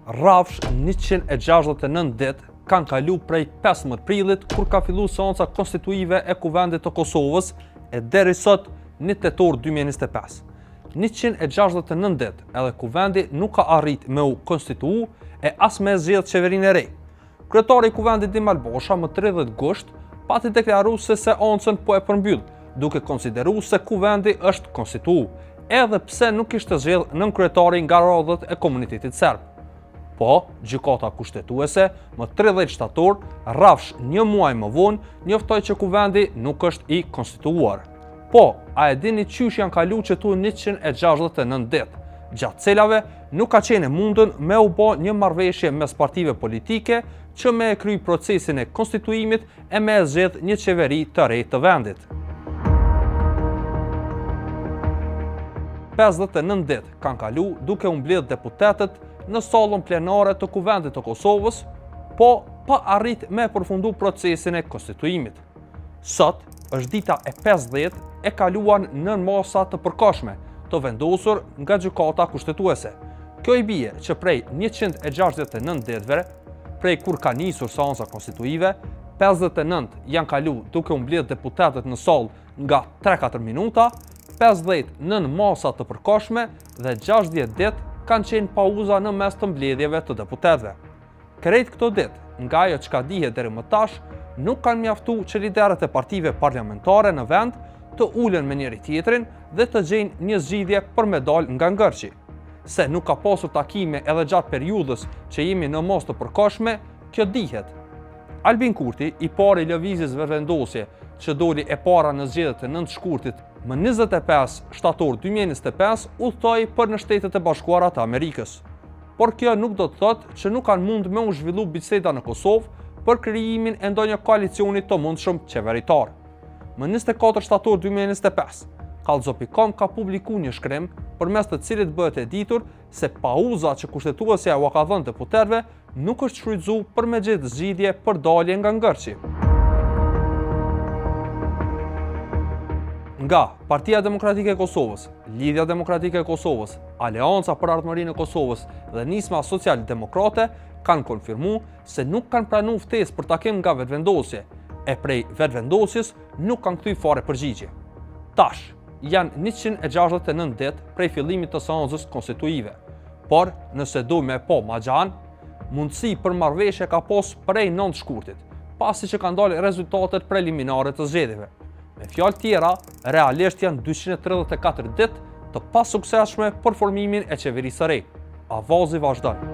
Rrafsh 169 ditë kanë kalu prej 15 prillit kur ka fillu seanca konstituive e Kuvendit të Kosovës e deri sot 1 tetor 2025. 169 ditë edhe Kuvendi nuk ka arrit me u konstituu e as me zgjedh qeverinë e re. Kryetari i Kuvendit Dimall Bosha më 30 gusht pati deklaruar se seancën po e përmbyll, duke konsideruar se Kuvendi është konstituu, edhe pse nuk kishte zgjedh nën kryetari nga rodhët e komunitetit serb. Po, gjykata kushtetuese më 30 shtator, rrafsh një muaj më vonë, njoftoi që Kuvendi nuk është i konstituuar. Po, a e dini qysh janë kalu qëtu 169 ditë, gjatë cilave nuk ka qenë mundën me u bë një marrëveshje mes partive politike që me e kry procesin e konstituimit e me e zgjedh një qeveri të re të vendit. 59 ditë kanë kalu duke u mbledh deputetët në sallën plenare të Kuvendit të Kosovës, po pa arrit me përfundu procesin e konstituimit. Sot është dita e 50 e kaluan në masa të përkohshme, të vendosur nga gjykata kushtetuese. Kjo i bie që prej 169 ditëve, prej kur ka nisur seanca konstituive, 59 janë kalu duke u mbledh deputetët në sallë nga 3-4 minuta, 50 nën masa të përkohshme dhe 60 ditë kanë qenë pauza në mes të mbledhjeve të deputetëve. Krejt këto ditë, nga ajo çka dihet deri më tash, nuk kanë mjaftu që liderët e partive parlamentare në vend të ulen me njëri tjetrin dhe të gjejnë një zgjidhje për me dalë nga ngërçi. Se nuk ka pasur takime edhe gjatë periudhës që jemi në mos të përkohshme, kjo dihet. Albin Kurti, i pari lëvizjes vendosje që doli e para në zgjedhjet e 9 shkurtit më 25 shtator 2025 udhtoi për në Shtetet e Bashkuara të Amerikës. Por kjo nuk do të thotë që nuk kanë mund me u zhvillu biseda në Kosovë për krijimin e ndonjë koalicioni të mundshëm qeveritar. Më 24 shtator 2025, Kallxo.com ka publikuar një shkrim përmes të cilit bëhet e ditur se pauza që kushtetuesja u ka dhënë deputetëve nuk është shfrytzuar për me gjetë zgjidhje për dalje nga ngërçi. Nga Partia Demokratike e Kosovës, Lidhja Demokratike e Kosovës, Aleanca për Ardhmërinë e Kosovës dhe Nisma Social-Demokrate kanë konfirmuar se nuk kanë pranuar ftesë për takim nga vetvendosje, e prej vetvendosjes nuk kanë kthy fare përgjigje. Tash janë 169 ditë prej fillimit të seancës konstituive, por nëse do me po ma gjanë, mundësi për marrëveshje ka pas prej 9 shkurtit, pasi që kanë dalë rezultatet preliminare të zgjedhjeve. Me fjalë tjera, realisht janë 234 ditë të pasuksesshme për formimin e qeverisë së re. Avazi vazhdon.